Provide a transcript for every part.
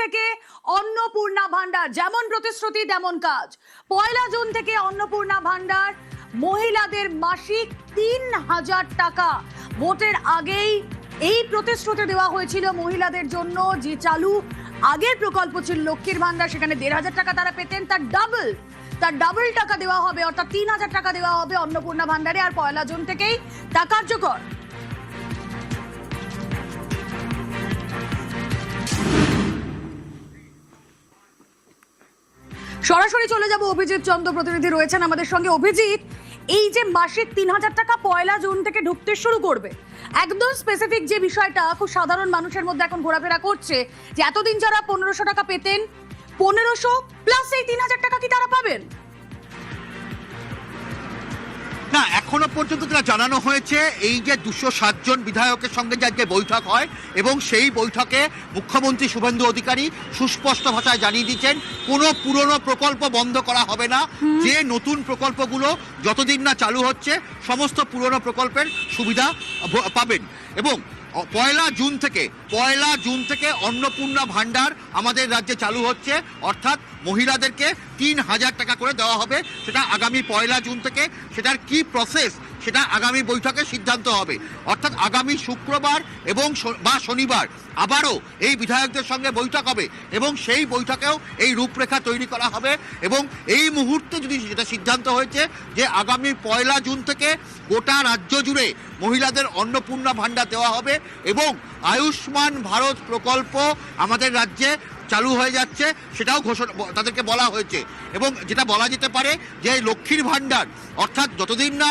থেকে অন্নপূর্ণা ভান্ডার, যেমন প্রতিশ্রুতি তেমন কাজ। 1 জুন থেকে অন্নপূর্ণা ভান্ডার মহিলাদের মাসিক 3000 টাকা। ভোটের আগেই এই প্রতিশ্রুতি দেওয়া হয়েছিল মহিলাদের জন্য, যে চালু আগের প্রকল্প ছিল লক্ষ্মীর ভান্ডার, সেখানে 1500 টাকা তারা পেতেন, তার ডাবল টাকা দেওয়া হবে, অর্থাৎ 3000 টাকা দেওয়া হবে অন্নপূর্ণা ভান্ডারে। আর 1 জুন থেকেই তা কার্যকর। সরাসরি চলে যাব, অভিজিৎ চন্দ্র প্রতিনিধি রয়েছেন আমাদের সঙ্গে। অভিজিৎ, এই যে মাসিক 3000 টাকা 1 জুন থেকে ঢুকতে শুরু করবে, একদম স্পেসিফিক যে বিষয়টা খুব সাধারণ মানুষের মধ্যে এখন ঘোরাফেরা করছে, যে এতদিন যারা 1500 টাকা পেতেন, 1500 প্লাস এই 3000 টাকা কি তারা পাবেন? না, এখনো পর্যন্ত যেটা জানানো হয়েছে, এই যে 207 জন বিধায়কের সঙ্গে যে আজকে বৈঠক হয় এবং সেই বৈঠকে মুখ্যমন্ত্রী শুভেন্দু অধিকারী সুস্পষ্ট ভাষায় জানিয়ে দিচ্ছেন কোনো পুরনো প্রকল্প বন্ধ করা হবে না। যে নতুন প্রকল্পগুলো যতদিন না চালু হচ্ছে সমস্ত পুরনো প্রকল্পের সুবিধা পাবেন। এবং 1 জুন থেকে অন্নপূর্ণা ভান্ডার আমাদের রাজ্যে চালু হচ্ছে, অর্থাৎ মহিলাদেরকে 3000 টাকা করে দেওয়া হবে। সেটা আগামী 1 জুন থেকে। সেটার কি প্রসেস সেটা আগামী বৈঠকে সিদ্ধান্ত হবে। অর্থাৎ আগামী শুক্রবার এবং বা শনিবার আবারও এই বিধায়কদের সঙ্গে বৈঠক হবে এবং সেই বৈঠকেও এই রূপরেখা তৈরি করা হবে। এবং এই মুহূর্তে যদি যেটা সিদ্ধান্ত হয়েছে যে আগামী 1 জুন থেকে গোটা রাজ্য জুড়ে মহিলাদের অন্নপূর্ণা ভান্ডার দেওয়া হবে এবং আয়ুষ্মান ভারত প্রকল্প আমাদের রাজ্যে চালু হয়ে যাচ্ছে, সেটাও ঘোষণা তাদেরকে বলা হয়েছে। এবং যেটা বলা যেতে পারে যে লক্ষ্মীর ভান্ডার, অর্থাৎ যতদিন না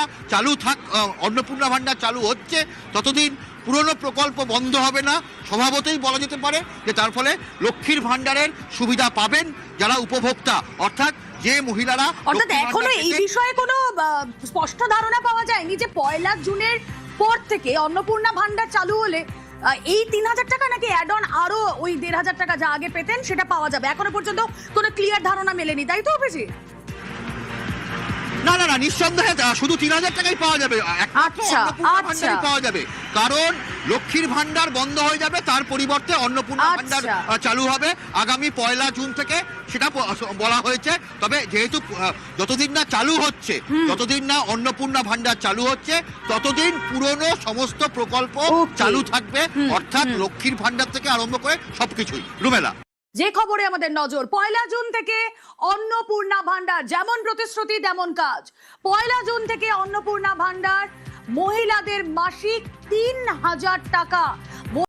অন্নপূর্ণা ভান্ডার চালু হচ্ছে ততদিন পুরনো প্রকল্প বন্ধ হবে না। স্বভাবতই বলা যেতে পারে যে তার ফলে লক্ষ্মীর ভান্ডারের সুবিধা পাবেন যারা উপভোক্তা, অর্থাৎ যে মহিলারা। অর্থাৎ এখনো এই বিষয়ে কোনো স্পষ্ট ধারণা পাওয়া যায়নি যে 1 জুনের পর থেকে অন্নপূর্ণা ভান্ডার চালু হলে এই 3000 টাকা নাকি অ্যাড অন আরো ওই 1500 টাকা যা আগে পেতেন সেটা পাওয়া যাবে। এখনো পর্যন্ত কোনো ক্লিয়ার ধারণা মেলেনি, তাই তো অভিজিৎ? না, নিঃসন্দেহে শুধু 3000 টাকাই পাওয়া যাবে, পাওয়া যাবে। কারণ লক্ষ্মীর ভান্ডার বন্ধ হয়ে যাবে, তার পরিবর্তে অন্নপূর্ণা ভান্ডার চালু হবে আগামী 1 জুন থেকে, সেটা বলা হয়েছে। তবে যেহেতু যতদিন না চালু হচ্ছে, যতদিন না অন্নপূর্ণা ভান্ডার চালু হচ্ছে, ততদিন পুরনো সমস্ত প্রকল্প চালু থাকবে, অর্থাৎ লক্ষ্মীর ভান্ডার থেকে আরম্ভ করে সবকিছুই। রুমেলা, যে খবরে আমাদের নজর, 1 জুন থেকে অন্নপূর্ণা ভান্ডার, যেমন প্রতিশ্রুতি তেমন কাজ। 1 জুন থেকে অন্নপূর্ণা ভান্ডার মহিলাদের মাসিক 3000 টাকা।